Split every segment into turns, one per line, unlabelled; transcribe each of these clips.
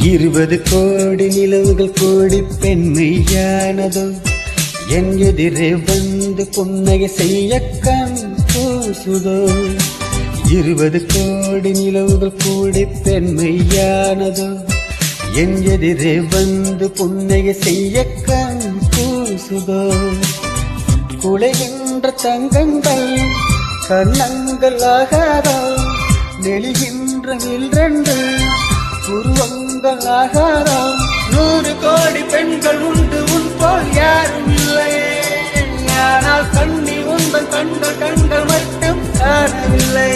20 கோடி நிலவுகள் கோடி பெண்மையானதோ என் எதிரே வந்து புன்னகை செய்ய கண் பூசுதோ 20 கோடி நிலவுகள் கோடி பெண்மையானதோ என் எதிரே வந்து புன்னகை செய்ய கண் பூசுதோ குலைகின்ற தங்கங்கள் கண்ணங்களாகாதோ நெளிகின்ற வில்ரெண்டு உருவங்களாகாதோ 100 கோடி பெண்கள் உண்டு உன் போல் யாரும் இல்லை ஆனால் கண்ணி உங்கள் கண்கள் கண்கள் மட்டும் காணவில்லை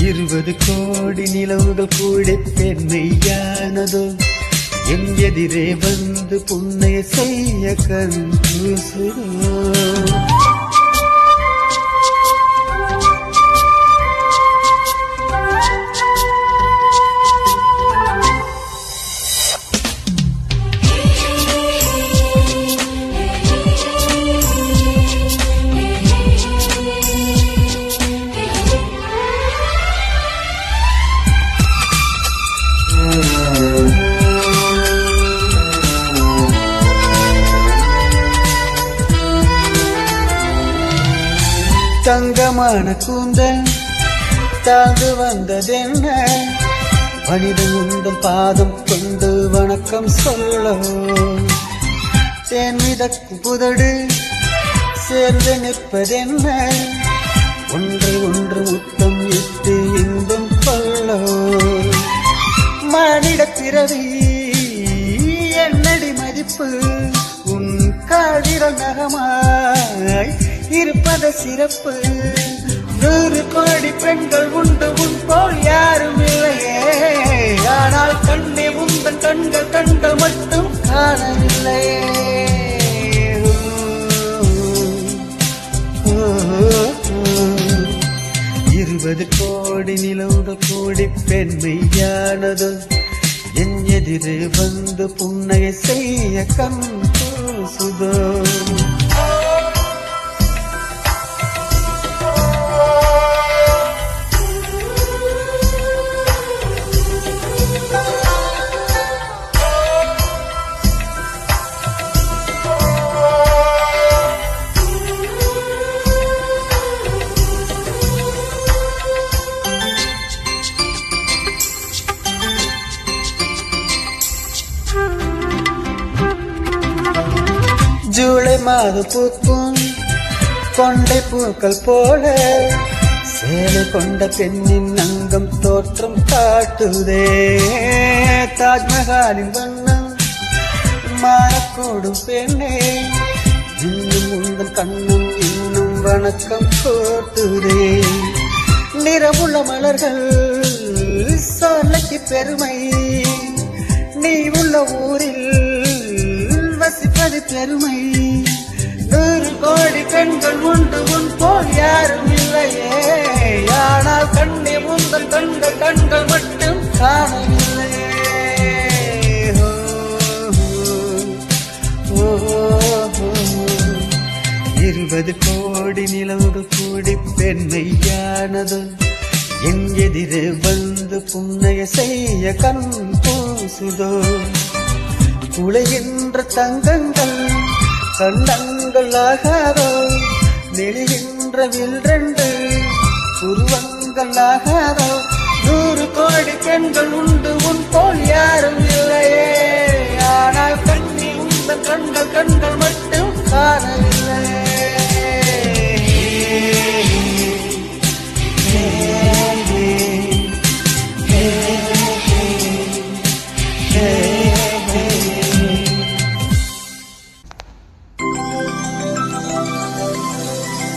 20 கோடி நிலவுகள் கூடி பெண்மையானதோ என் எதிரே வந்து புன்னைய செய்ய கண் பூசுதோ தங்கமான கூந்தல் தாழ்ந்து வந்ததென்ன மனிதன் உந்தன் பாதம் கொண்டு வணக்கம் சொல்ல தேன் மிதக்கும் புதடு சேர்ந்து நிற்பதென்ன ஒன்று ஒன்று முத்தம் இட்டு இன்பம் கொள்ள மானிட பிறவி என்னடி மதிப்பு உன் காதிரல் நகமாய் இருப்பத சிறப்பு 100 கோடி பெண்கள் உண்டு உன் போல் யாரும் இல்லையே ஆனால் கண்ணே உந்தன் கண்கள் கண்கள் மட்டும் காணவில்லையே 20 கோடி நிலவுகள் கோடி பெண்மையானதோ என் எதிரே வந்து புன்னகை செய்ய கண் பூசுதோ ஜூலை மாத பூக்கும் கொண்டை பூக்கள் போல சேலை கொண்ட பெண்ணின் அங்கம் தோற்றம் காட்டுதே தாஜ்மஹாலின் வண்ணம் மாறக்கூடும் பெண்ணே இன்னும் உங்கள் கண்ணும் இன்னும் வணக்கம் போட்டுதே நிறமுள்ள மலர்கள் சோலைக்கு பெருமை நீ உள்ள ஊரில் வசிப்பது பெருமை 100 கோடி பெண்கள் உண்டு உன் போல் யாரும் இல்லையே ஆனால் கண்ணே உங்கள் கண்கள் கண்கள் மட்டும் காணவில்லையே 20 கோடி நிலவுகள் கூடி பெண்மையானதோ என் எதிரே வந்து புன்னகை செய்ய கண் பூசுதோ குலைகின்ற தங்கங்கள் கண்ணங்களாகாதோ நெளிகின்ற வில்ரெண்டு உருவங்களாகாதோ 100 கோடி பெண்கள் உண்டு உன் போல் யாரும் இல்லையே